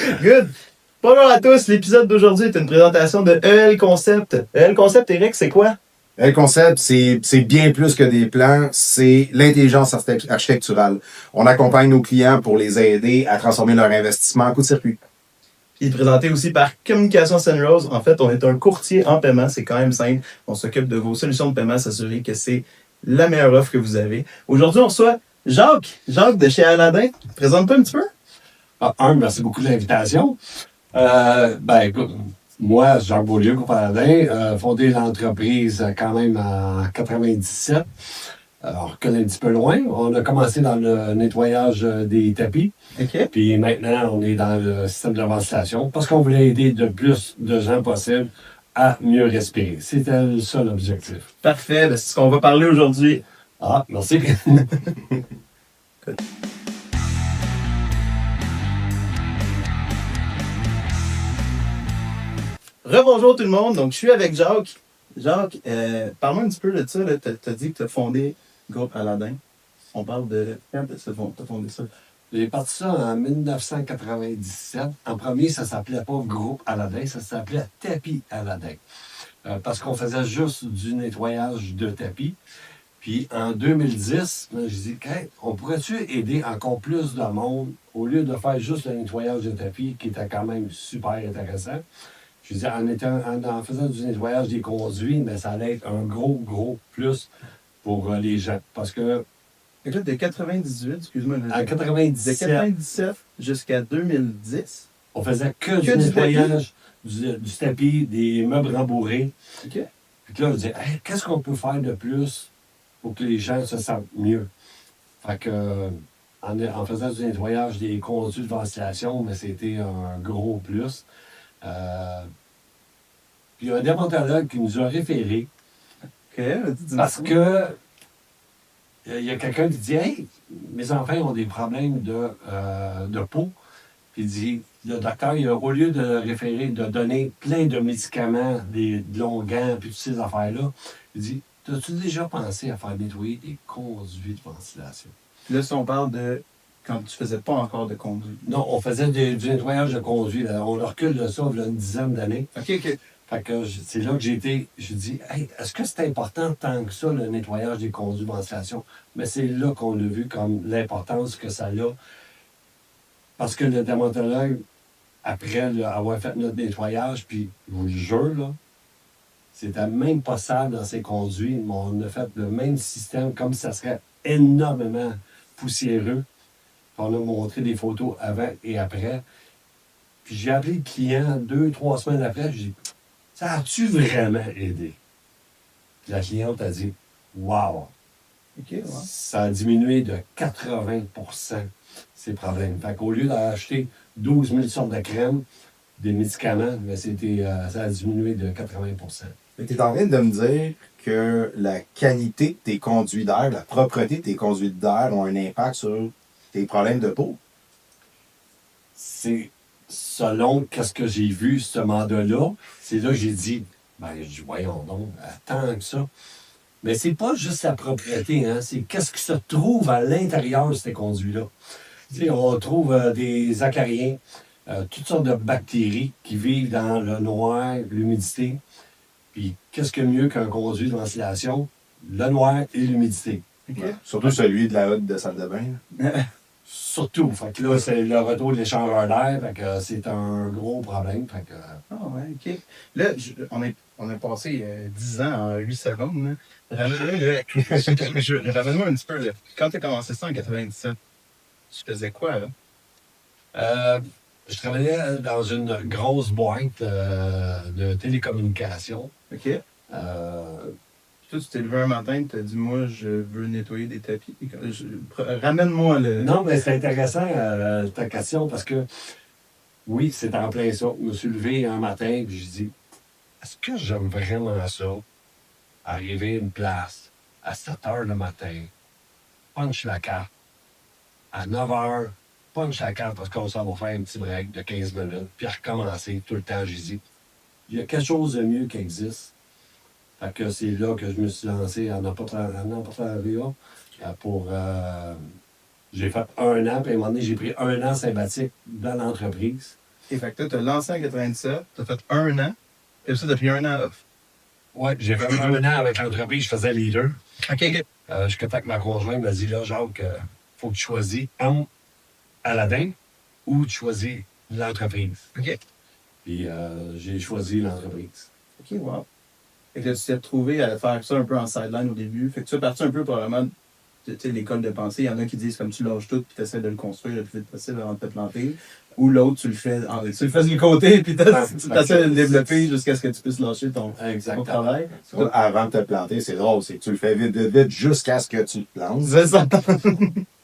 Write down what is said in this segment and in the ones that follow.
Good! Bonjour à tous, l'épisode d'aujourd'hui est une présentation de EL Concept. EL Concept, Eric, c'est quoi? Le concept, c'est bien plus que des plans, c'est l'intelligence architecturale. On accompagne nos clients pour les aider à transformer leur investissement en coup de circuit. Il est présenté aussi par Communication Sunrose. En fait, on est un courtier en paiement, c'est quand même simple. On s'occupe de vos solutions de paiement, s'assurer que c'est la meilleure offre que vous avez. Aujourd'hui, on reçoit Jacques de chez Aladdin. Présente-toi un petit peu. Merci beaucoup de l'invitation. Écoute, moi, Jacques Beaulieu, groupe Aladdin, fondé l'entreprise quand même en 97. On reconnaît un petit peu loin. On a commencé dans le nettoyage des tapis. OK. Puis maintenant, on est dans le système de ventilation parce qu'on voulait aider le plus de gens possible à mieux respirer. C'était ça l'objectif. Parfait, ben, c'est ce qu'on va parler aujourd'hui. Ah, merci. Rebonjour tout le monde, donc je suis avec Jacques. Jacques, parle-moi un petit peu de ça. Tu as dit que tu as fondé le groupe Aladdin. On parle de... Quand tu as fondé ça? J'ai parti ça en 1997. En premier, ça s'appelait pas Groupe Aladdin, ça s'appelait Tapis Aladdin. Parce qu'on faisait juste du nettoyage de tapis. Puis en 2010, j'ai dit, hey, on pourrait-tu aider encore plus de monde au lieu de faire juste le nettoyage de tapis, qui était quand même super intéressant. Je dis, en faisant du nettoyage des conduits, mais ça allait être un gros plus pour les gens. Parce que. Écoute, de 98, excuse-moi. En 97. De 97 jusqu'à 2010. On faisait que du nettoyage du tapis, des meubles rembourrés. OK. Puis là, on disait, hey, qu'est-ce qu'on peut faire de plus pour que les gens se sentent mieux? Fait que, en faisant du nettoyage des conduits de ventilation, mais c'était un gros plus. Puis il y a un dermatologue qui nous a référé. OK. Parce que il y a quelqu'un qui dit, hey, mes enfants ont des problèmes de peau. Puis il dit, le docteur, au lieu de référer, de donner plein de médicaments, de longuants, puis toutes ces affaires-là, il dit, as-tu déjà pensé à faire nettoyer des conduits de ventilation? Puis là, si on parle de quand tu faisais pas encore de conduits. Non, on faisait du nettoyage de conduits. Là. On recule de ça il y a une dizaine d'années. OK. Fait que c'est là que j'ai dit, hey, est-ce que c'est important tant que ça, le nettoyage des conduits de ventilation? Mais c'est là qu'on a vu comme l'importance que ça a. Parce que le dermatologue, après avoir fait notre nettoyage, puis je vous le jure, là, c'était même pas sale dans ses conduits, mais on a fait le même système comme ça serait énormément poussiéreux. On a montré des photos avant et après. Puis j'ai appelé le client 2-3 semaines après, j'ai dit, ça a-tu vraiment aidé? Puis la cliente a dit, wow! OK, ouais. Ça a diminué de 80% ces problèmes. Fait qu'au lieu d'acheter 12 000 sortes de crèmes, des médicaments, mais ça a diminué de 80%. Tu es en train de me dire que la qualité de tes conduits d'air, la propreté de tes conduits d'air ont un impact sur tes problèmes de peau? C'est selon ce que j'ai vu, ce mandat-là, c'est là que j'ai dit, voyons donc, tant que ça. Mais c'est pas juste la propriété, hein, c'est qu'est-ce qui se trouve à l'intérieur de ces conduits-là. Tu sais, on trouve des acariens, toutes sortes de bactéries qui vivent dans le noir, l'humidité. Puis qu'est-ce que mieux qu'un conduit de ventilation? Le noir et l'humidité. OK. Ouais. Surtout celui de la hotte de salle de bain. Surtout. Fait que là, c'est le retour de l'échangeur d'air. Fait que c'est un gros problème. Fait que... Ah ouais, OK. Là, on a passé 10 ans en 8 secondes. Là. Ramène-moi un petit peu. Là. Quand tu as commencé ça en 97, tu faisais quoi, là? Je travaillais dans une grosse boîte de télécommunications. OK. Toi, tu t'es levé un matin et tu as dit, moi, je veux nettoyer des tapis. Ramène-moi le... Non, mais c'est intéressant ta question parce que, oui, c'est en plein ça. Je me suis levé un matin et je dis, est-ce que j'aime vraiment ça? Arriver à une place à 7 h le matin, punch la carte, à 9 h, punch la carte parce qu'on s'en va faire un petit break de 15 minutes, puis recommencer tout le temps. J'ai dit, il y a quelque chose de mieux qui existe. Fait que c'est là que je me suis lancé en entrepreneuriat pour... j'ai fait 1 an, puis à un moment donné, j'ai pris 1 an sympathique dans l'entreprise. Et fait que là, tu as lancé en 97, tu as fait 1 an, et ça, tu as pris 1 an off. Ouais, j'ai fait 1 an avec l'entreprise, je faisais leader. OK. Jusqu'à temps que ma conjointe m'a dit, là, Jacques, faut que tu choisis entre Aladdin ou tu choisis l'entreprise. OK. Puis j'ai choisi l'entreprise. OK, wow. Fait que là, tu t'es retrouvé à faire ça un peu en sideline au début. Fait que tu es parti un peu probablement de l'école de pensée. Il y en a qui disent comme tu lâches tout puis tu essaies de le construire le plus vite possible avant de te planter. Ou l'autre, tu le fais du côté puis tu essaies de le développer jusqu'à ce que tu puisses lâcher ton travail. Avant de te planter, c'est drôle, c'est que tu le fais vite jusqu'à ce que tu te plantes. C'est ça.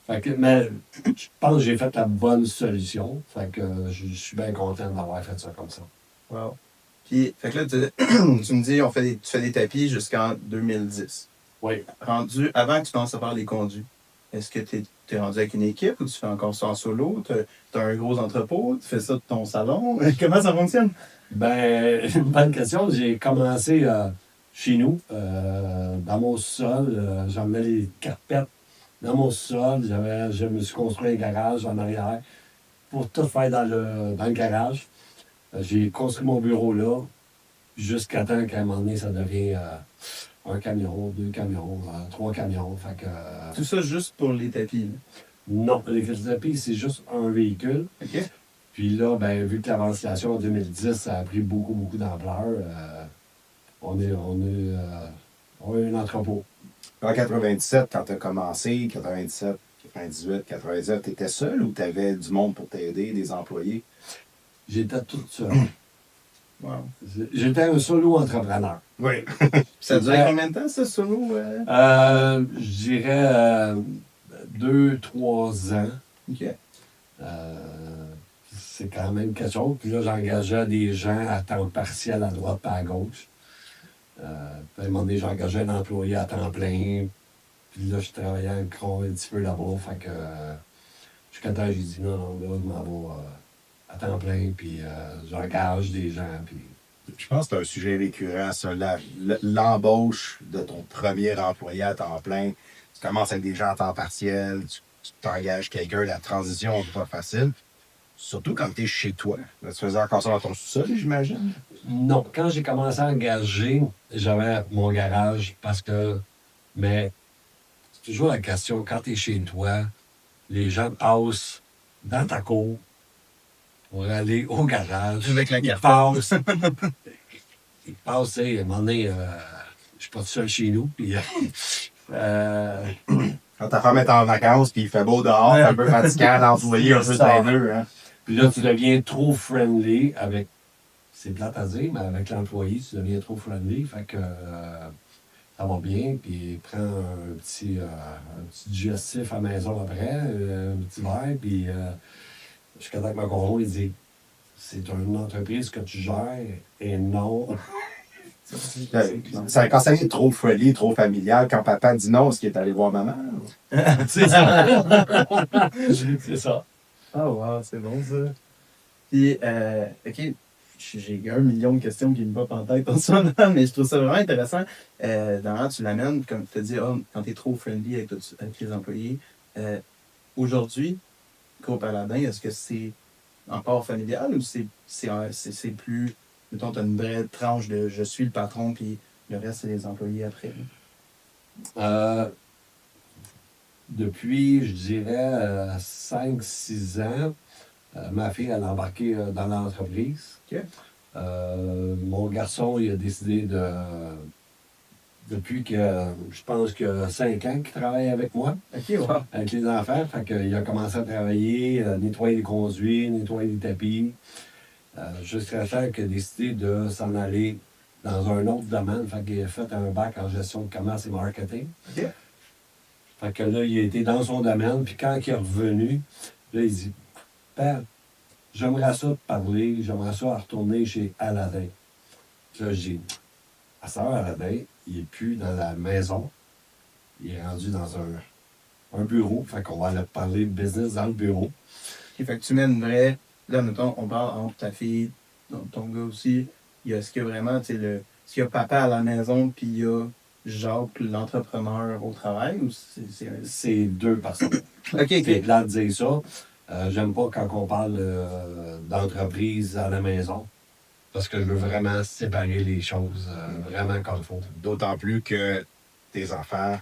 Fait que, mais je pense que j'ai fait la bonne solution. Fait que je suis bien content d'avoir fait ça comme ça. Wow. Puis, fait que là, tu me dis, tu fais des tapis jusqu'en 2010. Oui. Rendu, avant que tu commences à faire les conduits, est-ce que tu es rendu avec une équipe ou tu fais encore ça en solo? Tu as un gros entrepôt? Tu fais ça de ton salon? Comment ça fonctionne? Ben, une bonne question. J'ai commencé chez nous, dans mon sol. J'emmenais les carpettes dans mon sol. Je me suis construit un garage en arrière pour tout faire dans le garage. J'ai construit mon bureau là jusqu'à temps qu'à un moment donné, ça devient un camion, 2 camions, 3 camions. Fait que, Tout ça juste pour les tapis. Là. non, les tapis, c'est juste un véhicule. OK? Puis là, ben, vu que la ventilation en 2010, ça a pris beaucoup d'ampleur, on a un entrepôt. En 97, quand tu as commencé, 97, 98, 99, tu étais seul ou tu avais du monde pour t'aider, des employés? J'étais tout seul. Wow. J'étais un solo entrepreneur. Oui. Ça a duré combien de temps, ce solo? Je dirais 2-3 ans. OK. C'est quand même quelque chose. Puis là, j'engageais des gens à temps partiel à droite et à gauche. Puis à un moment donné, j'engageais un employé à temps plein. Puis là, je travaillais encore un petit peu là-bas. Fait que jusqu'à temps, j'ai dit non, là, je m'en vais à temps plein. Puis j'engage des gens. Puis Je pense que c'est un sujet récurrent, ça, l'embauche de ton premier employé à temps plein. Tu commences avec des gens à temps partiel, tu t'engages quelqu'un, la transition n'est pas facile. Surtout quand tu es chez toi. Là, tu faisais encore ça dans ton sous-sol, j'imagine? non, quand j'ai commencé à engager, j'avais mon garage parce que, mais c'est toujours la question, quand tu es chez toi, les gens passent dans ta cour pour aller au garage. Avec la carte. Ils passent, tu sais, à un moment donné, je suis pas tout seul chez nous, puis Quand ta femme est en vacances puis il fait beau dehors, c'est un peu fatigant d'employer un peu ça. les deux. Hein? puis là, tu deviens trop friendly avec, c'est plate à dire, mais avec l'employé, tu deviens trop friendly, fait que ça va bien, puis prends un petit digestif à la maison après, un petit verre, puis jusqu'à temps que ma conjointe il dit c'est une entreprise que tu gères et non. Quand ça est trop friendly, trop familial, quand papa dit non, est-ce qu'il est allé voir maman? C'est ça. C'est ça. Ah, wow, c'est bon ça. Puis, OK, j'ai 1 million de questions qui me popent en tête en ce moment, mais je trouve ça vraiment intéressant. Dans tu l'amènes, comme tu te dis, quand tu es trop friendly avec les employés. Aujourd'hui, Groupe Aladdin, est-ce que c'est encore familial ou c'est plus, mettons, tu as une vraie tranche de je suis le patron, puis le reste, c'est les employés après? Depuis, je dirais, 5-6 ans, ma fille, elle a embarqué dans l'entreprise. OK. Mon garçon, il a décidé depuis que, je pense que 5 ans qu'il travaille avec moi, OK, wow. avec les enfants. Fait qu'il a commencé à travailler, nettoyer les conduits, nettoyer les tapis, jusqu'à temps qu'il a décidé de s'en aller dans un autre domaine. Fait qu'il a fait un bac en gestion de commerce et marketing. OK. Fait que là, il a été dans son domaine, puis quand il est revenu, là, il dit « Père, j'aimerais ça te parler, j'aimerais ça retourner chez Aladdin. » Là, j'ai dit « À ça, Aladdin, il n'est plus dans la maison, il est rendu dans un bureau, fait qu'on va aller parler de business dans le bureau. » OK, fait que tu mets une vraie... Là, mettons, on parle entre ta fille, ton gars aussi. Est-ce qu'il y a vraiment, tu sais, est-ce qu'il y a papa à la maison, puis il y a Jacques, l'entrepreneur au travail, ou c'est... C'est 2 personnes. OK, C'est OK. plat de dire ça. J'aime pas quand on parle d'entreprise à la maison. Parce que je veux vraiment séparer les choses vraiment comme il faut. D'autant plus que tes enfants,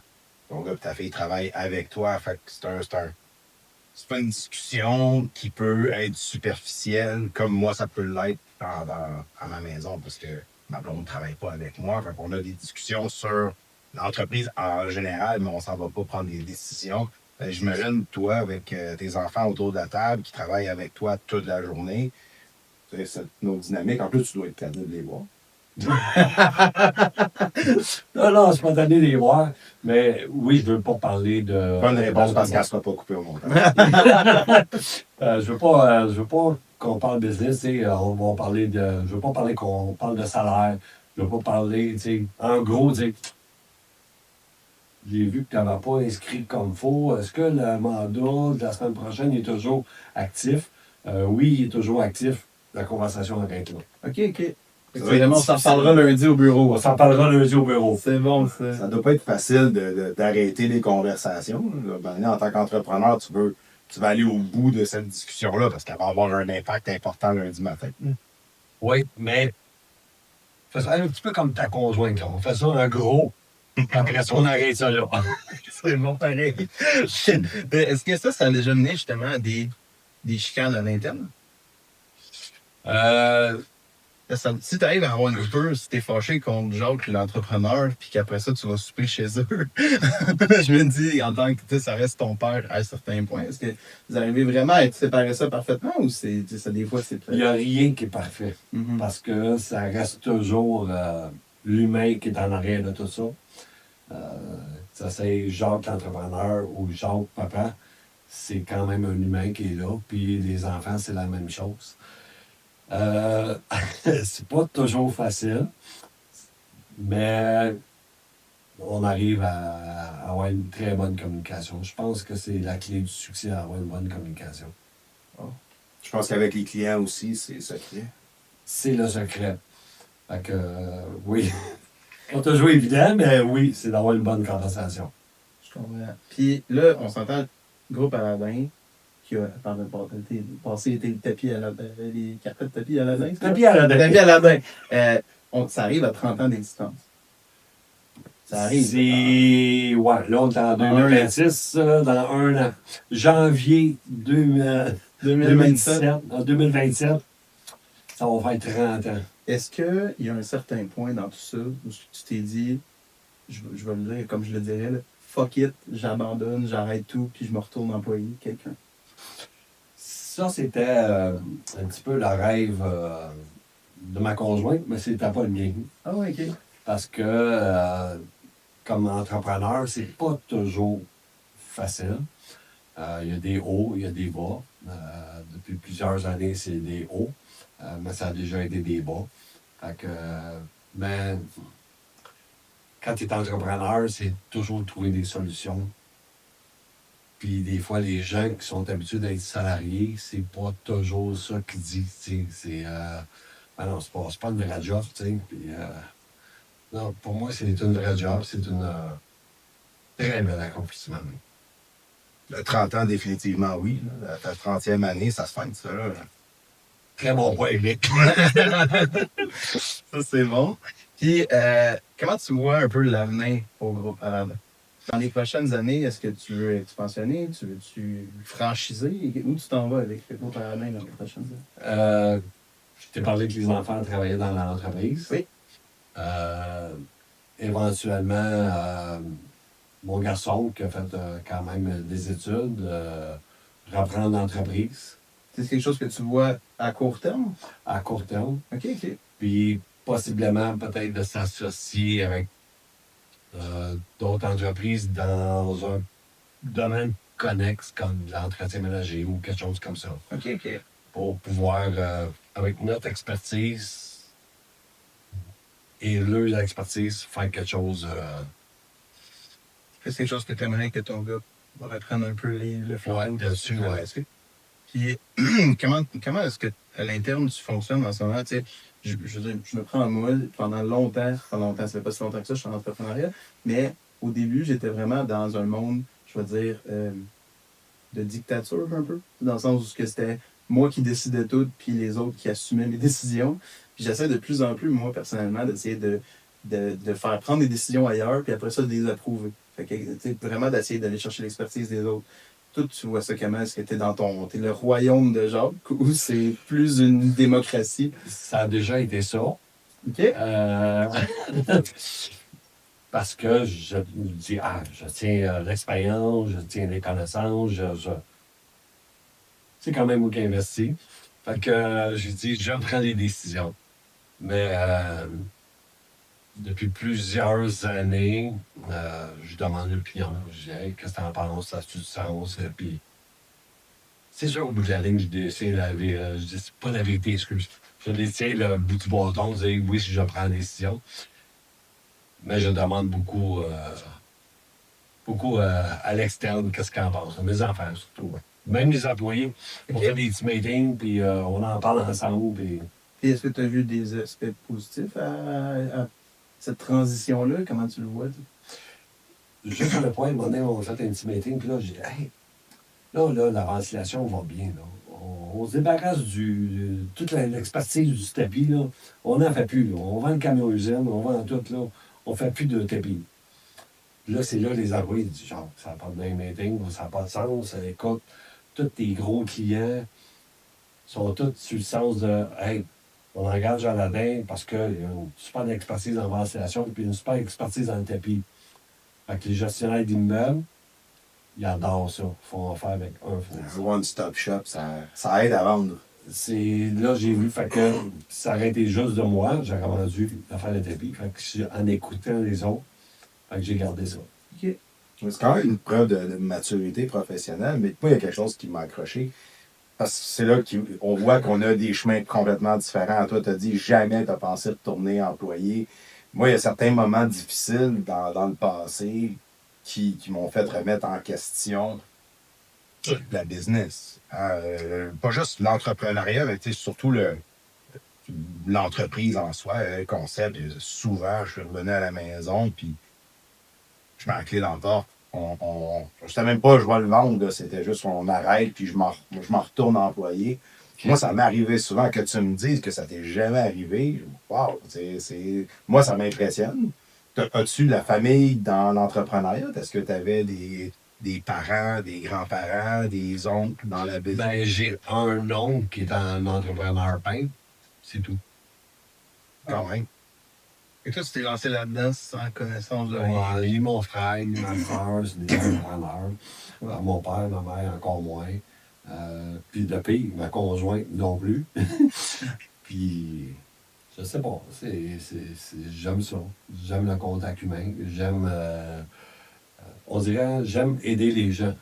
ton gars et ta fille travaillent avec toi. Fait que c'est pas une discussion qui peut être superficielle, comme moi, ça peut l'être à ma maison, parce que ma blonde ne travaille pas avec moi. Fait qu'on a des discussions sur l'entreprise en général, mais on s'en va pas prendre des décisions. Fait que j'imagine, toi, avec tes enfants autour de la table qui travaillent avec toi toute la journée, c'est une autre dynamique. En plus, tu dois être tanné de les voir. Non, c'est pas donné les voir. Mais oui, je veux pas parler de. Bonne réponse parce qu'elle ne sera pas coupée au montage. Je veux pas qu'on parle business, tu sais, on va parler de. Je veux pas parler qu'on parle de salaire. Je veux pas parler, tu sais. En gros, tu sais. J'ai vu que tu n'avais pas inscrit comme il faut. Est-ce que le mandat de la semaine prochaine est toujours actif? Oui, il est toujours actif. La conversation arrête là. OK. Vraiment, on s'en parlera lundi au bureau. On s'en parlera lundi au bureau. C'est bon, ça. Ça doit pas être facile d'arrêter les conversations. Là. Ben, en tant qu'entrepreneur, tu veux aller au bout de cette discussion-là parce qu'elle va avoir un impact important lundi matin. Oui, mais fais ça un petit peu comme ta conjointe. Là. On fait ça un gros. Après ça, on arrête ça là. C'est bon, pareil. Est-ce que ça a déjà mené justement à des chicanes à l'interne? Si tu arrives à avoir une coupure, si t'es fâché contre Jacques, l'entrepreneur, puis qu'après ça, tu vas souper chez eux, je me dis, en tant que ça reste ton père à un certain point, est-ce que vous arrivez vraiment à séparer ça parfaitement ou ça, des fois, c'est Il n'y a rien qui est parfait. Mm-hmm. Parce que ça reste toujours l'humain qui est en arrière de tout ça. Ça c'est Jacques l'entrepreneur ou Jacques papa, c'est quand même un humain qui est là. Puis les enfants, c'est la même chose. C'est pas toujours facile, mais on arrive à avoir une très bonne communication. Je pense que c'est la clé du succès, avoir une bonne communication. Je pense qu'avec les clients aussi, c'est secret. C'est le secret. Fait que, oui. Pas toujours évident, mais oui, c'est d'avoir une bonne conversation. Je comprends. Puis là, on s'entend, groupe Aladdin, qui a, par le passé, était le tapis à les carpets de tapis Aladdin. Tapis Aladdin. Tapis Aladdin. Ça arrive à 30 ans d'existence. Ça arrive. Ouais, là, on est en 2026, dans un an. Janvier 2027. En 2027, ça va faire 30 ans. Est-ce qu'il y a un certain point dans tout ça où tu t'es dit, je vais le dire comme je le dirais, là, fuck it, j'abandonne, j'arrête tout, puis je me retourne employer quelqu'un? Ça, c'était un petit peu le rêve de ma conjointe, mais c'était pas le mien. Ah oui, OK. Parce que, comme entrepreneur, c'est pas toujours facile. Il y a des hauts, il y a des bas. Depuis plusieurs années, c'est des hauts, mais ça a déjà été des bas. Fait que, mais quand tu es entrepreneur, c'est toujours trouver des solutions. Puis des fois, les gens qui sont habitués d'être salariés, c'est pas toujours ça qu'ils disent. Ben non, c'est pas une vraie job, tu sais. Puis, non, pour moi, c'est une vraie job. C'est une très bel accomplissement. Le 30 ans, définitivement, oui. Là. Ta 30e année, ça se fait, ça. Là. Très bon point, Eric. Ça, c'est bon. Puis, comment tu vois un peu l'avenir au groupe Aladdin? Dans les prochaines années, est-ce que tu veux expansionner? Tu veux-tu franchiser? Où tu t'en vas avec le groupe Aladdin dans les prochaines années? Je t'ai parlé que les enfants travaillaient dans l'entreprise. Oui. Éventuellement, mon garçon, qui a fait quand même des études, reprendre l'entreprise. C'est quelque chose que tu vois à court terme? À court terme. OK. Puis, possiblement, peut-être de s'associer avec d'autres entreprises dans un domaine connexe comme l'entretien ménager ou quelque chose comme ça. OK. Pour pouvoir, avec notre expertise et leur expertise, faire quelque chose. C'est quelque chose que tu aimerais que ton gars va reprendre un peu le flambeau dessus, ouais. Puis, comment est-ce que à l'interne tu fonctionnes en ce moment? Tu sais, je veux dire, je me prends en moi pendant longtemps, ça fait pas si longtemps que ça, je suis en entrepreneuriat, mais au début, j'étais vraiment dans un monde, je vais dire, de dictature un peu, dans le sens où que c'était moi qui décidais tout, puis les autres qui assumaient mes décisions. Puis j'essaie de plus en plus, moi, personnellement, d'essayer de faire prendre des décisions ailleurs, puis après ça, de les approuver. Fait que, tu sais, vraiment d'essayer d'aller chercher l'expertise des autres. Toi, tu vois ça comment? Est-ce que t'es t'es le royaume de Jacques ou c'est plus une démocratie? Ça a déjà été ça. OK? Parce que je me dis, je tiens l'expérience, je tiens les connaissances, c'est quand même moi qui investis. Fait que j'ai dit, je prends les décisions. Mais depuis plusieurs années, je demande l'opinion. Je dis, hey, qu'est-ce que t'en penses? Ça a-tu du sens? Puis, c'est sûr, au bout de la ligne, je dis, je dis, c'est pas la vérité, excuse. Je détiens le bout du bâton, je dis, oui, si je prends la décision. Mais je demande beaucoup à l'externe, qu'est-ce qu'ils en pensent. Mes enfants, surtout. Ouais. Même les employés, on fait des petits meetings, puis on en parle ensemble. Puis... Puis est-ce que tu as vu des aspects positifs à cette transition-là? Comment tu le vois? Juste sur le point, à un moment donné, on fait un petit meeting, puis là, j'ai dit, hey, là, la ventilation va bien. Là. On se débarrasse toute l'expertise du tapis. Là. On n'en fait plus. Là. On vend le camion usine, on vend tout. Là. On ne fait plus de tapis. Là, c'est là les employés disent, genre, ça n'a pas de même meeting, ça n'a pas de sens. Écoute, tous tes gros clients sont tous sur le sens de, hey, on engage Aladin parce qu'il y a une super expertise en ventilation et une super expertise dans le tapis. Fait que les gestionnaires d'immeubles, ils adorent ça. Ils font affaire avec un One-stop shop, ça aide à vendre. Là, j'ai vu, fait que ça aurait été juste de moi, j'aurais vendu l'affaire de tapis. Fait que en écoutant les autres, fait que j'ai gardé ça. OK. C'est quand même une preuve de maturité professionnelle, mais moi, il y a quelque chose qui m'a accroché. Parce que c'est là qu'on voit qu'on a des chemins complètement différents. Toi, tu as dit jamais tu as pensé retourner employé. Moi, il y a certains moments difficiles dans le passé qui m'ont fait remettre en question la business. Pas juste l'entrepreneuriat, mais surtout l'entreprise en soi, le concept. Souvent, je suis revenu à la maison, puis je mets la clé dans le porte. Je ne savais même pas je vais le vendre. Là. C'était juste on arrête, puis je m'en retourne employé. Okay. Moi, ça m'est arrivé souvent que tu me dises que ça t'est jamais arrivé. Wow! Moi, ça m'impressionne. As-tu la famille dans l'entrepreneuriat? Est-ce que tu avais des parents, des grands-parents, des oncles dans la business? Ben, j'ai un oncle qui est un entrepreneur peintre. C'est tout. Quand même. Et toi, tu t'es lancé là-dedans sans connaissance de rien? Lui, mon frère, lui, ma soeur, c'est des entrepreneurs. Mon père, ma mère, encore moins. Puis de pire, ma conjointe non plus. Puis, je sais pas, j'aime ça. J'aime le contact humain. On dirait, j'aime aider les gens.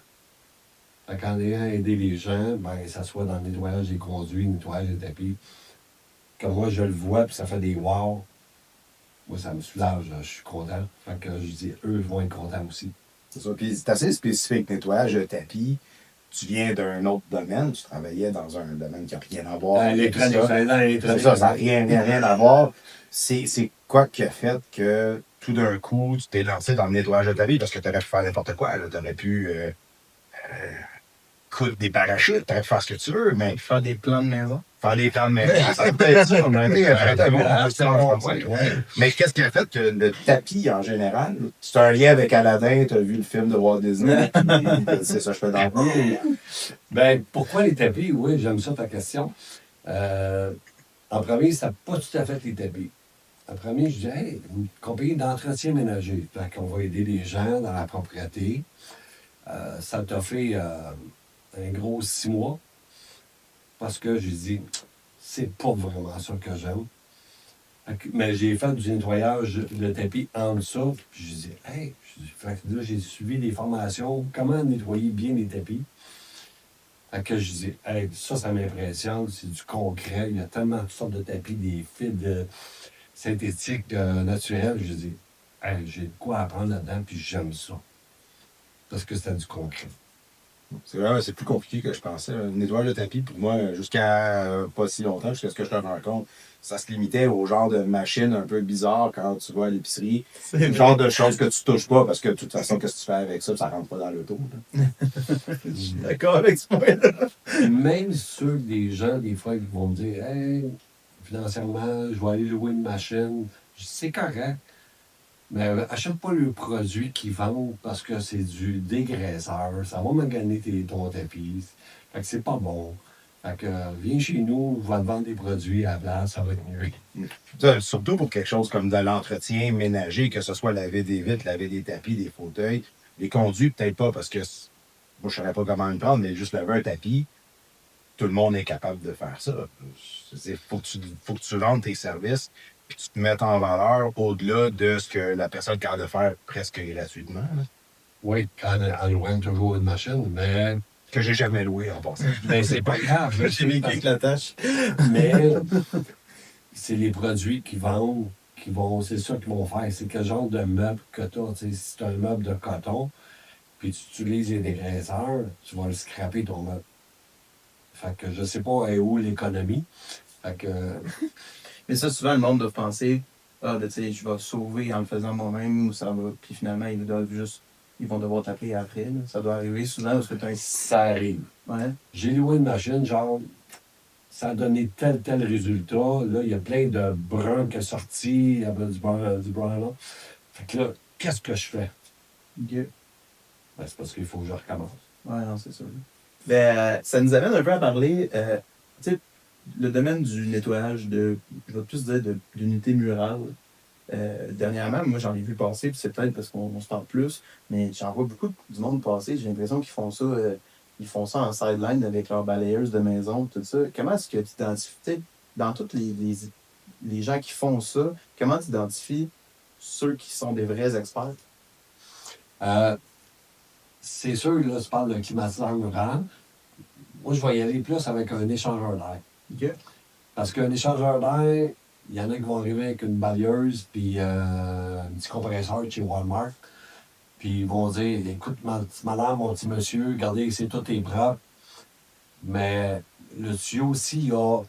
Fait qu'en ayant aidé les gens, ben, ça soit dans le nettoyage des conduits, le nettoyage des tapis, comme moi, je le vois, puis ça fait des wow. Moi, ça me soulage, je suis content. Fait que je dis, eux vont être contents aussi. C'est ça. Puis c'est assez spécifique, nettoyage de tapis. Tu viens d'un autre domaine, tu travaillais dans un domaine qui n'a rien à voir. C'est ça, ça n'a rien à voir. C'est quoi qui a fait que tout d'un coup, tu t'es lancé dans le nettoyage de tapis? Parce que tu aurais pu faire n'importe quoi. Tu aurais pu coudre des parachutes, tu aurais pu faire ce que tu veux, mais. Faire des plans de maison. Faire des plans de maison. Ça peut être ça. Mais qu'est-ce qui a fait que le tapis, en général, c'est un lien avec Aladdin, tu as vu le film de Walt Disney, c'est ça que je fais dans le Ben, pourquoi les tapis? Oui, j'aime ça ta question. En premier, ça n'a pas tout à fait les tapis. En premier, je dis, hey, une compagnie d'entretien ménager. Fait qu'on va aider les gens dans la propriété. Ça t'a fait un gros 6 mois. Parce que j'ai dit, c'est pas vraiment ça que j'aime. Mais j'ai fait du nettoyage de tapis en dessous. Puis j'ai dit, hey, là, j'ai suivi des formations, comment nettoyer bien les tapis. Fait que je dis, hey, ça m'impressionne, c'est du concret. Il y a tellement de sortes de tapis, des fils synthétiques, naturels. Je dis, hey, j'ai de quoi apprendre là-dedans, puis j'aime ça. Parce que c'était du concret. C'est plus compliqué que je pensais. Un nettoyage de tapis, pour moi, jusqu'à pas si longtemps, jusqu'à ce que je te rends compte, ça se limitait au genre de machine un peu bizarre quand tu vas à l'épicerie. C'est Le vrai. genre de choses que tu touches pas parce que de toute façon, qu'est-ce que tu fais avec ça? Ça rentre pas dans l'auto. Là. Je suis d'accord avec ce point-là. Puis même ceux des gens, des fois, qui vont me dire hey, financièrement, je vais aller louer une machine. Je dis, c'est correct. Mais achète pas le produit qu'ils vendent parce que c'est du dégraisseur. Ça va maganer ton tapis. Fait que c'est pas bon. Fait que viens chez nous, je vais te vendre des produits à la place, ça va être mieux. Ça, surtout pour quelque chose comme de l'entretien ménager, que ce soit laver des vitres, laver des tapis, des fauteuils. Les conduits, peut-être pas parce que moi, je savais pas comment le prendre, mais juste laver un tapis, tout le monde est capable de faire ça. Il faut que tu vendes tes services puis tu te mettes en valeur au-delà de ce que la personne est capable de faire presque gratuitement. Là. Oui, en louant toujours une machine, mais Que j'ai jamais loué en passant. ben, c'est pas grave. J'ai vécu avec la tâche. Mais c'est les produits qu'ils vendent c'est ça qu'ils vont faire. C'est quel genre de meuble que tu as. Si c'est un meuble de coton, puis tu utilises les dégraisseurs, tu vas le scraper ton meuble. Fait que je sais pas où l'économie. Fait que Mais ça, souvent, le monde doit penser, ah, ben, tu sais, je vais sauver en le faisant moi-même, ou ça va. Puis finalement, ils vont devoir t'appeler après. Là. Ça doit arriver souvent parce que tu as un. ça arrive. Ouais. J'ai loué une machine, genre, ça a donné tel résultat. Là, il y a plein de brun qui est sorti. Il y avait du brun là. Fait que là, qu'est-ce que je fais? Ok. Ben, c'est parce qu'il faut que je recommence. Ouais, non, c'est sûr. Ben, ça nous amène un peu à parler, tu sais, le domaine du nettoyage je vais plus dire d'unités murales. Dernièrement, moi, j'en ai vu passer, puis c'est peut-être parce qu'on se parle plus, mais j'en vois beaucoup du monde passer. J'ai l'impression qu'ils font ça en sideline avec leur balayeuse de maison, tout ça. Comment est-ce que tu identifies, tu sais, dans tous les gens qui font ça, comment tu identifies ceux qui sont des vrais experts? C'est sûr, là, tu parles de climatiseur rural. Moi, je vais y aller plus avec un échangeur d'air. OK? Parce qu'un échangeur d'air, il y en a qui vont arriver avec une balayeuse puis un petit compresseur de chez Walmart. Puis ils vont dire écoute, ma petite madame, mon petit monsieur, regardez, c'est tout est propre. Mais le tuyau, s'il a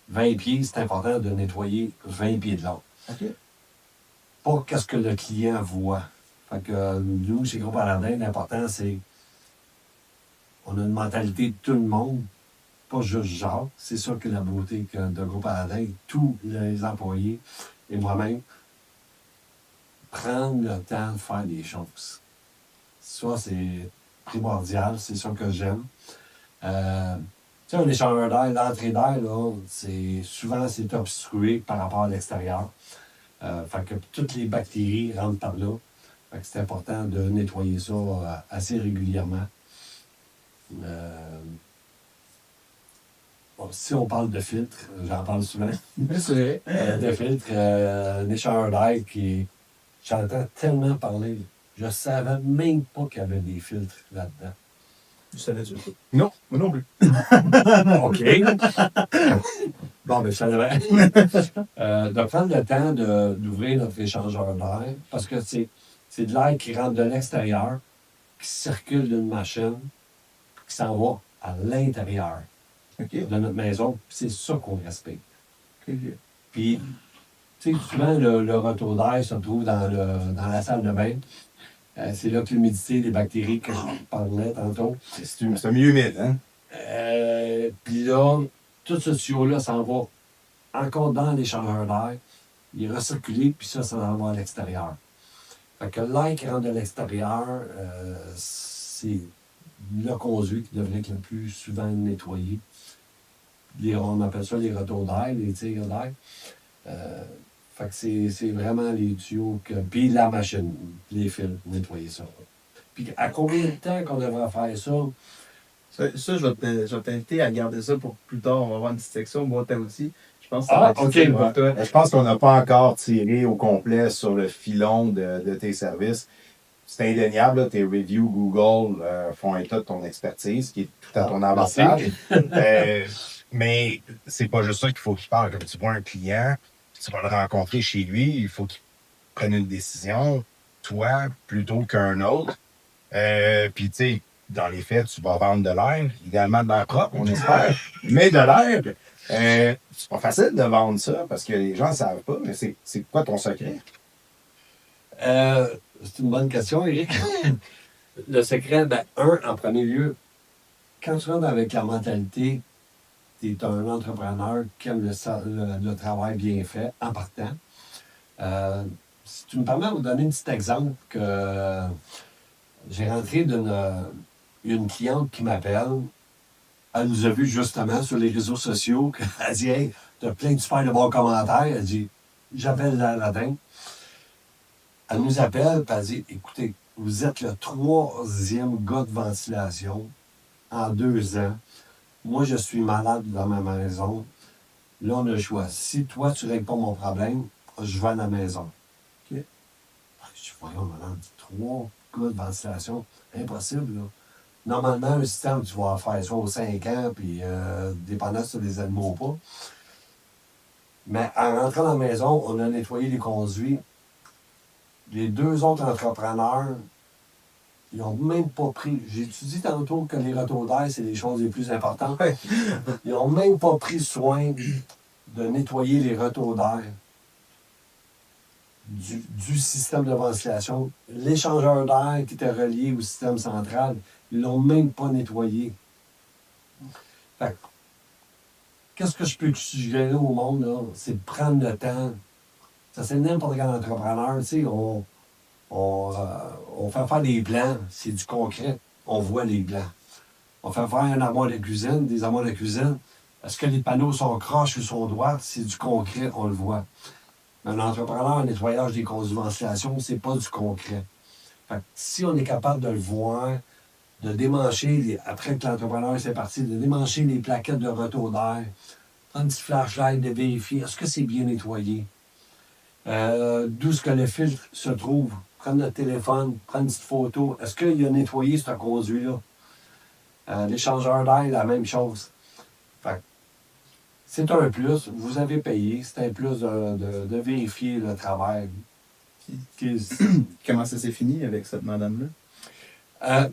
20 pieds, c'est important de nettoyer 20 pieds de long. OK. Pas qu'est-ce que le client voit. Fait que nous, chez Groupe Aladin, l'important, c'est on a une mentalité de tout le monde, pas juste Jacques. C'est ça que la beauté de Groupe Aladin, tous les employés et moi-même, prendre le temps de faire des choses. Ça, c'est primordial, c'est ça que j'aime. Tu sais, un échangeur d'air, l'entrée d'air, là, souvent, c'est obstrué par rapport à l'extérieur. Fait que toutes les bactéries rentrent par là. Fait que c'est important de nettoyer ça assez régulièrement. Bon, si on parle de filtre, j'en parle souvent. C'est vrai. De filtre, un échangeur d'air qui j'entends tellement parler. Je savais même pas qu'il y avait des filtres là-dedans. Je savais ça. Non. Moi non plus. OK. Bon, ben, je savais. De prendre le temps d'ouvrir notre échangeur d'air, parce que c'est de l'air qui rentre de l'extérieur, qui circule d'une machine, qui s'en va à l'intérieur OK. de notre maison. C'est ça qu'on respecte. OK. Puis, tu sais, souvent, le retour d'air se trouve dans la salle de bain. C'est là que l'humidité, les bactéries que je parlais tantôt. C'est un milieu humide, hein? Puis là, tout ce tuyau-là s'en va encore dans l'échangeur d'air. Il est recirculé, puis ça s'en va à l'extérieur. Fait que l'air qui rentre de l'extérieur, c'est le conduit qui devrait être le plus souvent nettoyé. On appelle ça les retours d'air, les tirs d'air. Fait que c'est vraiment les tuyaux, puis la machine, les fils, nettoyer ça. Puis à combien de temps qu'on devrait faire ça? Ça, je vais t'inviter à garder ça pour plus tard. On va avoir une petite section boîte à outils. Je pense que ça Ah, va être OK. utile pour toi. Je pense qu'on n'a pas encore tiré au complet sur le filon de tes services. C'est indéniable, là, tes reviews Google font état de ton expertise, qui est tout à ton avantage. Mais c'est pas juste ça qu'il faut qu'il parle. Comme tu vois un client, tu vas le rencontrer chez lui, il faut qu'il prenne une décision, toi, plutôt qu'un autre. Puis, tu sais, dans les faits, tu vas vendre de l'air, idéalement de l'air propre, on espère, mais de l'air. C'est pas facile de vendre ça parce que les gens ne savent pas, mais c'est quoi ton secret? C'est une bonne question, Eric. Le secret, en premier lieu, quand tu rentres avec la mentalité, tu es un entrepreneur qui aime le travail bien fait en partant. Si tu me permets de vous donner un petit exemple que j'ai rentré une cliente qui m'appelle. Elle nous a vus justement sur les réseaux sociaux. Elle dit « Hey, t'as plein de super de bons commentaires. » Elle dit « J'appelle Aladdin. » Elle nous appelle et elle dit « Écoutez, vous êtes le 3e gars de ventilation en 2 ans. Moi, je suis malade dans ma maison. Là, on a le choix. Si toi, tu ne règles pas mon problème, je vais à la maison. » OK? Je dis « Voyons, madame, 3 gars de ventilation. Impossible, là. » Normalement, un système, tu vas faire ça aux 5 ans, puis dépendant si tu as des animaux ou pas. Mais en rentrant dans la maison, on a nettoyé les conduits. Les 2 autres entrepreneurs, ils n'ont même pas pris. J'ai dit tantôt que les retours d'air, c'est les choses les plus importantes. Ils n'ont même pas pris soin de nettoyer les retours d'air du système de ventilation. L'échangeur d'air qui était relié au système central, ils ne l'ont même pas nettoyé. Fait que, qu'est-ce que je peux te suggérer au monde, là? C'est de prendre le temps. Ça, c'est n'importe quel entrepreneur. Tu sais, on fait faire des plans, c'est du concret. On voit les plans. On fait faire un armoire de cuisine, des armoires de cuisine. Est-ce que les panneaux sont croches ou sont droites? C'est du concret, on le voit. Mais un entrepreneur en nettoyage des conduits de ventilation, c'est pas du concret. Fait que si on est capable de le voir, de démancher, après que l'entrepreneur s'est parti, de démancher les plaquettes de retour d'air, prendre un petit flashlight, de vérifier, est-ce que c'est bien nettoyé? D'où est-ce que le filtre se trouve? Prendre notre téléphone, prendre une petite photo. Est-ce qu'il a nettoyé ce conduit-là? L'échangeur d'air, la même chose. Fait que c'est un plus. Vous avez payé. C'est un plus de vérifier le travail. Comment ça s'est fini avec cette madame-là?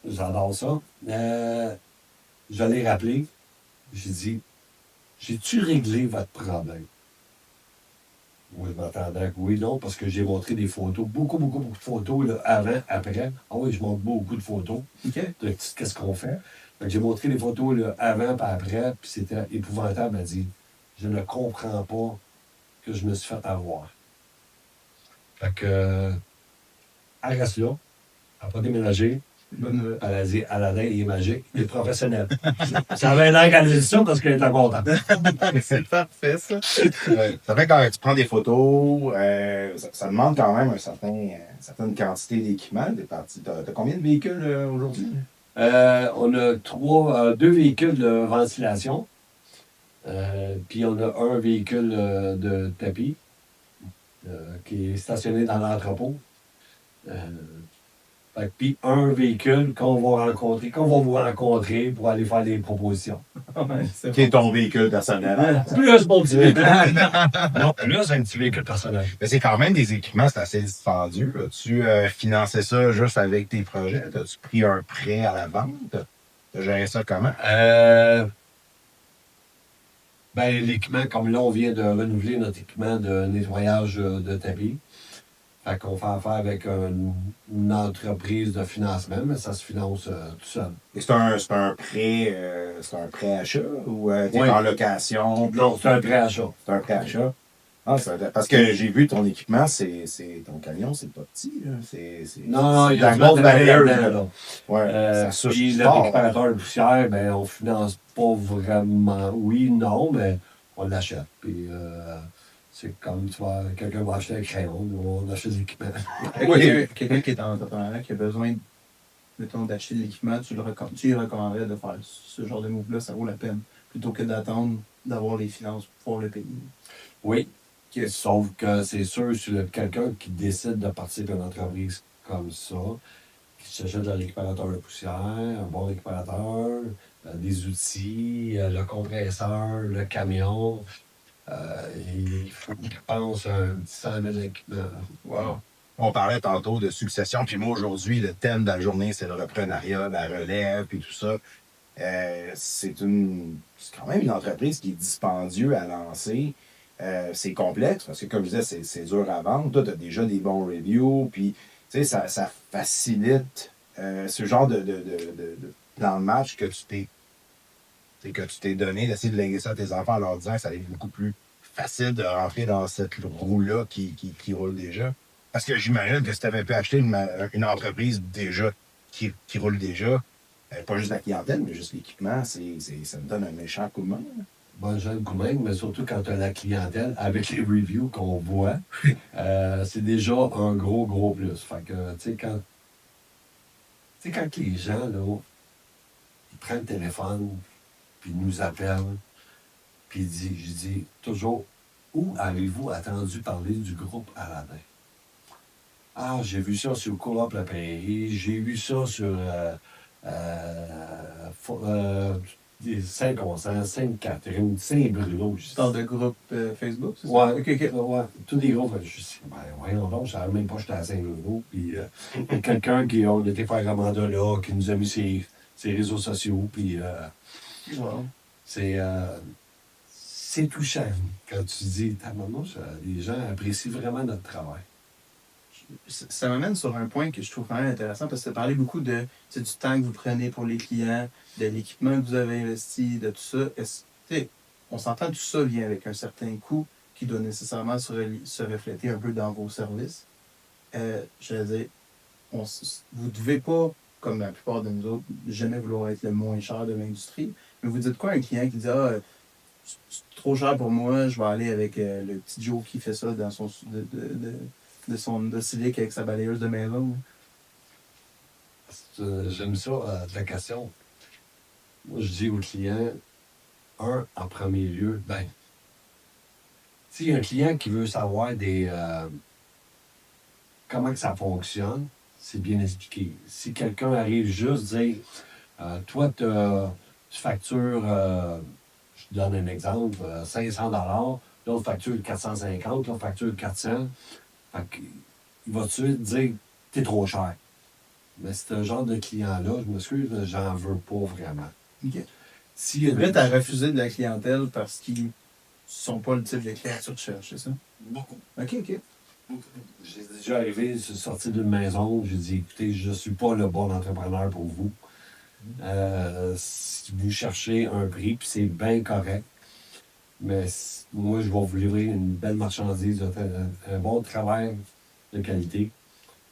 J'adore ça. Je l'ai rappelé. J'ai dit, j'ai-tu réglé votre problème? Moi, je m'attendais que oui, non, parce que j'ai montré des photos, beaucoup de photos, là, avant, après. Ah oui, je montre beaucoup de photos OK. de qu'est-ce qu'on fait. Fait que j'ai montré des photos là, avant et après, puis c'était épouvantable. Elle dit, je ne comprends pas que je me suis fait avoir. Fait que, elle reste là, elle n'a pas déménagé. Bonne nouvelle. Elle a dit, Aladdin, il est magique, il est professionnel. Ça avait l'air qu'elle a dit ça parce qu'elle était contente. C'est parfait, ça. C'est vrai que quand tu prends des photos, ça demande quand même une certaine quantité d'équipement. T'as combien de véhicules aujourd'hui? On a 2 véhicules de ventilation. Puis on a un véhicule de tapis qui est stationné dans l'entrepôt. Puis un véhicule qu'on va vous rencontrer pour aller faire des propositions. Qui est ton véhicule personnel? Plus mon petit véhicule. Non, plus un petit véhicule personnel. Mais c'est quand même des équipements, c'est assez dispendieux. As-tu financé ça juste avec tes projets? As-tu pris un prêt à la vente? T'as géré ça comment? L'équipement, comme là, on vient de renouveler notre équipement de nettoyage de tapis. Fait qu'on fait affaire avec une entreprise de financement, mais ça se finance tout seul. Et c'est un prêt achat ou t'es Oui. en location? Non, c'est un prêt achat. C'est un prêt achat. Ah, parce que j'ai vu ton équipement, ton camion, c'est pas petit. Là. Non, il y a la grosse valeur. là. Ouais, ça souche Puis le fort. récupérateur de poussière, on finance pas vraiment. Oui, non, mais on l'achète. Puis c'est comme quelqu'un va acheter un crayon, nous, on achète de l'équipement. Quelqu'un qui est en entrepreneur, qui a besoin, mettons, d'acheter de l'équipement, tu lui recommanderais de faire ce genre de move-là, ça vaut la peine, plutôt que d'attendre d'avoir les finances pour pouvoir le payer. Oui. Sauf que c'est sûr, si quelqu'un qui décide de partir d'une entreprise comme ça, qui s'achète un récupérateur de poussière, un bon récupérateur, des outils, le compresseur, le camion, il faut qu'il pense à un 100 000 équipements. Wow. On parlait tantôt de succession, puis moi, aujourd'hui, le thème de la journée, c'est le reprenariat, la relève, puis tout ça. C'est quand même une entreprise qui est dispendieuse à lancer. C'est complexe, parce que comme je disais, c'est dur à vendre. Toi, tu as déjà des bons reviews, puis ça facilite ce genre de plan de match que tu t'es donné, d'essayer de léguer ça à tes enfants en leur disant que ça allait être beaucoup plus facile de rentrer dans cette roue-là qui roule déjà. Parce que j'imagine que si tu avais pu acheter une entreprise déjà qui roule déjà, pas juste la clientèle, mais juste l'équipement, ça me donne un méchant coup de main. Bon, j'ai un coup de main, mais surtout quand tu as la clientèle, avec les reviews qu'on voit, c'est déjà un gros plus. Fait que, quand les gens, là, ils prennent le téléphone, puis ils nous appellent, puis je dis toujours, où avez-vous entendu parler du groupe Aladdin? Ah, j'ai vu ça sur Coop La Prairie, j'ai vu ça sur Saint-Constant, Sainte-Catherine, Saint-Bruno. Dans de groupe Facebook, c'est ça? Ouais, Ok. ouais, tous les groupes. Je dis, ben voyons donc, je savais même pas que j'étais à Saint-Bruno. Puis quelqu'un qui a été faire un mandat là, qui nous a mis ses réseaux sociaux, puis Wow. c'est touchant quand tu dis, ta maman, les gens apprécient vraiment notre travail. Ça m'amène sur un point que je trouve quand même intéressant parce que tu as parlé beaucoup du temps que vous prenez pour les clients, de l'équipement que vous avez investi, de tout ça. On s'entend que tout ça vient avec un certain coût qui doit nécessairement se refléter un peu dans vos services. Je veux dire, vous ne devez pas, comme la plupart de nous autres, jamais vouloir être le moins cher de l'industrie. Mais vous dites quoi à un client qui dit c'est trop cher pour moi, je vais aller avec le petit Joe qui fait ça dans son de silic avec sa balayeuse de maison. J'aime ça, ta question. Moi, je dis aux clients, en premier lieu, s'il y a un client qui veut savoir comment que ça fonctionne, c'est bien expliqué. Si quelqu'un arrive juste dire, toi, tu factures, je te donne un exemple, 500 l'autre facture 450, l'autre facture 400, il va tout de suite dire, t'es trop cher. Mais ce genre de client-là, je m'excuse, mais j'en veux pas vraiment. OK. Si Prêt à refuser de la clientèle parce qu'ils ne sont pas le type de client que tu recherches, c'est ça? Beaucoup. OK. J'ai déjà arrivé, sorti d'une maison, j'ai dit, écoutez, je ne suis pas le bon entrepreneur pour vous. Si vous cherchez un prix, puis c'est bien correct, mais moi, je vais vous livrer une belle marchandise, un bon travail de qualité.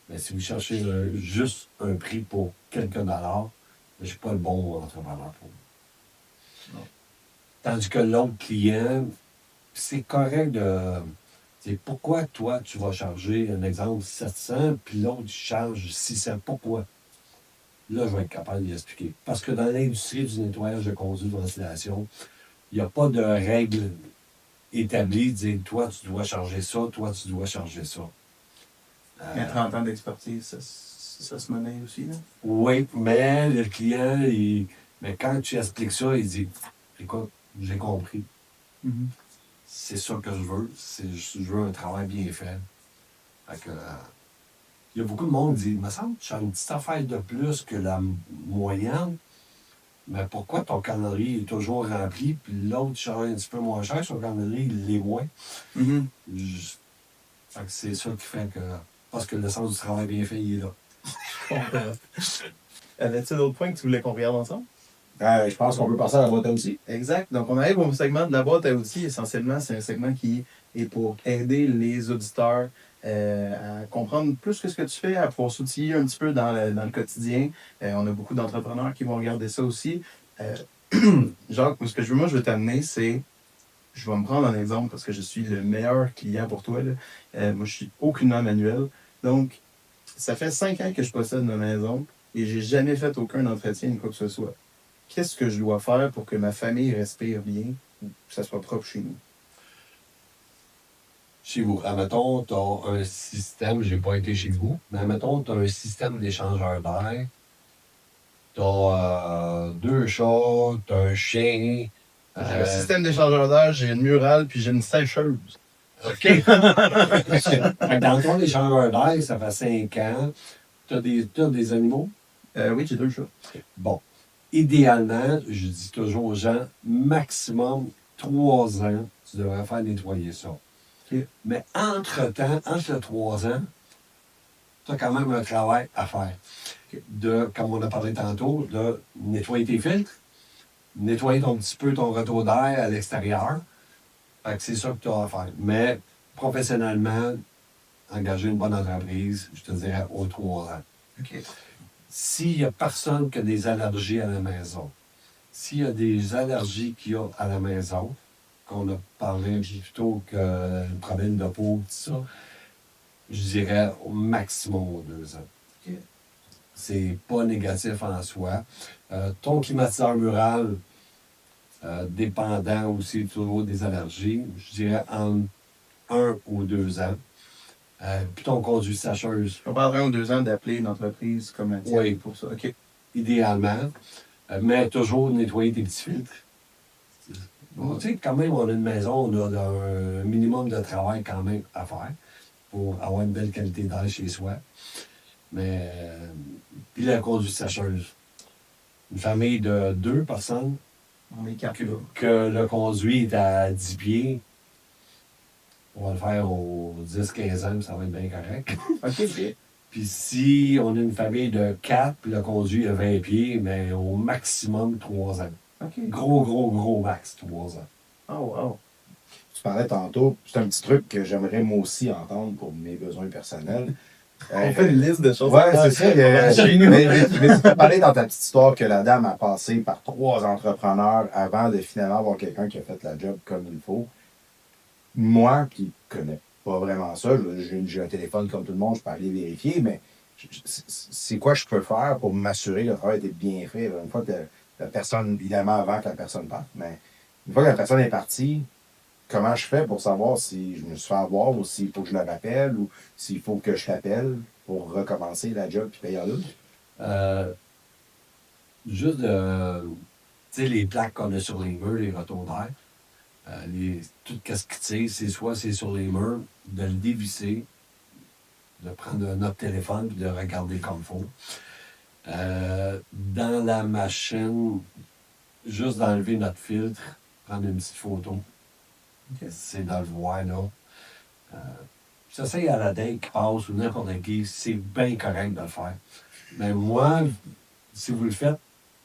Mais si vous cherchez juste un prix pour quelques dollars, je ne suis pas le bon entrepreneur pour vous. Non. Tandis que l'autre client, c'est correct de... C'est pourquoi toi, tu vas charger, un exemple, 700, puis l'autre charge 600. Pourquoi? Là, je vais être capable d'y expliquer. Parce que dans l'industrie du nettoyage de conduits de ventilation, il n'y a pas de règle établie de dire toi, tu dois charger ça, toi, tu dois charger ça. Il y a 30 ans d'expertise, ça se monnaie aussi, là? Oui, mais le client, mais quand tu expliques ça, il dit écoute, j'ai compris. Mm-hmm. C'est ça que je veux. Je veux un travail bien fait. Fait que, il y a beaucoup de monde qui dit, il me semble que tu as une petite affaire de plus que la moyenne, mais pourquoi ton calendrier est toujours rempli, puis l'autre charge un petit peu moins cher, son calendrier, il l'est moins. Mm-hmm. Fait que c'est ça qui fait que, parce que le sens du travail bien fait, il est là. Avais-tu d'autres points que tu voulais qu'on regarde ensemble? Je pense qu'on peut passer à la boîte à outils. Exact. Donc, on arrive au segment de la boîte à outils. Essentiellement, c'est un segment qui est pour aider les auditeurs à comprendre plus que ce que tu fais, à pouvoir s'outiller un petit peu dans le quotidien. On a beaucoup d'entrepreneurs qui vont regarder ça aussi. Jacques, ce que je veux t'amener, c'est... Je vais me prendre un exemple parce que je suis le meilleur client pour toi. Moi, je suis aucunement manuel. Donc, ça fait 5 ans que je possède ma maison et j'ai jamais fait aucun entretien ni quoi que ce soit. Qu'est-ce que je dois faire pour que ma famille respire bien ou que ça soit propre chez nous? Chez vous. Admettons, tu as un système, j'ai pas été chez vous, mais admettons, tu as un système d'échangeur d'air. Tu as 2 chats, tu as un chien. J'ai un système d'échangeur d'air, j'ai une murale puis j'ai une sécheuse. OK. Fait que dans ton échangeur d'air, ça fait 5 ans. T'as des animaux? Oui, j'ai 2 chats. Bon. Idéalement, je dis toujours aux gens, maximum 3 ans, tu devrais faire nettoyer ça. OK. Mais entre-temps, entre les 3 ans, tu as quand même un travail à faire. De, comme on a parlé tantôt, de nettoyer tes filtres, nettoyer un petit peu ton retour d'air à l'extérieur. Fait que c'est ça que tu as à faire. Mais professionnellement, engager une bonne entreprise, je te dirais aux 3 ans. OK. S'il n'y a personne qui a des allergies à la maison, s'il y a des allergies qu'il y a à la maison, qu'on a parlé plutôt que le problème de peau, tout ça, je dirais au maximum aux 2 ans. OK. C'est pas négatif en soi. Ton climatiseur mural, dépendant aussi toujours des allergies, je dirais en 1 ou 2 ans. Puis ton conduite sacheuse, On parlerait 1 ou 2 ans d'appeler une entreprise comme la tienne Oui. pour ça. OK. idéalement, mais toujours nettoyer tes petits filtres. Bon, tu sais, quand même, on a une maison, on a un minimum de travail quand même à faire pour avoir une belle qualité d'air chez soi. Mais, puis la conduite sacheuse. Une famille de 2 personnes, On est 4 là. que le conduit est à 10 pieds, on va le faire aux 10-15 ans, ça va être bien correct. OK. Puis si on a une famille de 4, puis le conduit à 20 pieds, mais au maximum 3 ans. OK. Gros max, 3 ans. Oh, wow. Tu parlais tantôt, c'est un petit truc que j'aimerais moi aussi entendre pour mes besoins personnels. On fait une liste de choses. Ouais, c'est ça. Chez nous. Mais tu as parlé dans ta petite histoire que la dame a passé par 3 entrepreneurs avant de finalement avoir quelqu'un qui a fait la job comme il faut. Moi, qui connais pas vraiment ça, j'ai un téléphone comme tout le monde, je peux aller vérifier, mais c'est quoi je peux faire pour m'assurer que le travail était bien fait? Une fois que la personne, évidemment avant que la personne parte, mais une fois que la personne est partie, comment je fais pour savoir si je me suis fait avoir ou s'il faut que je le rappelle ou s'il faut que je l'appelle pour recommencer la job puis payer en double? Juste de. Tu sais, les plaques qu'on a sur les murs, les retours d'air, tout ce qui tire, c'est sur les murs, de le dévisser, de prendre notre téléphone et de regarder comme il faut. Dans la machine, juste d'enlever notre filtre, prendre une petite photo. OK. C'est de le voir, là. Ça, c'est à la date qui passe ou n'importe qui, c'est bien correct de le faire. Mais moi, si vous le faites,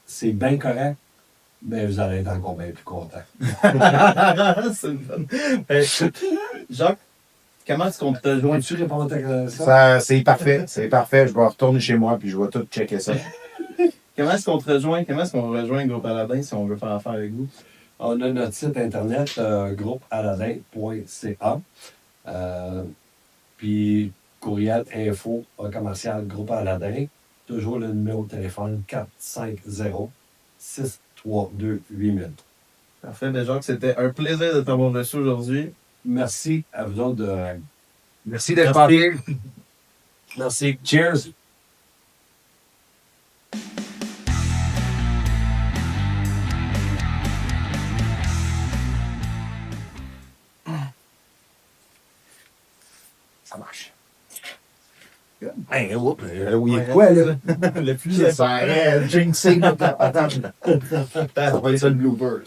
c'est bien correct, mais vous allez être encore bien plus content. C'est une bonne. Jacques, comment est-ce qu'on peut te joindre? Tu réponds à ça? Ça, c'est parfait, c'est parfait. Je vais retourner chez moi puis je vais tout checker ça. Comment est-ce qu'on te rejoint? Comment est-ce qu'on rejoint Groupe Aladin si on veut faire affaire avec vous? On a notre site internet, groupealadin.ca. Puis courriel info commercial Groupe Aladin. Toujours le numéro de téléphone 450-632-8000. Parfait. Ben, Jacques, c'était un plaisir de t'avoir reçu aujourd'hui. Merci à vous autres de. Merci d'être passé. Merci. Cheers! Ça marche. Hey, whoop. Oui, quoi, là? Le plus Ça arrête, jinxé. Attends, ça va être ça le bloopers.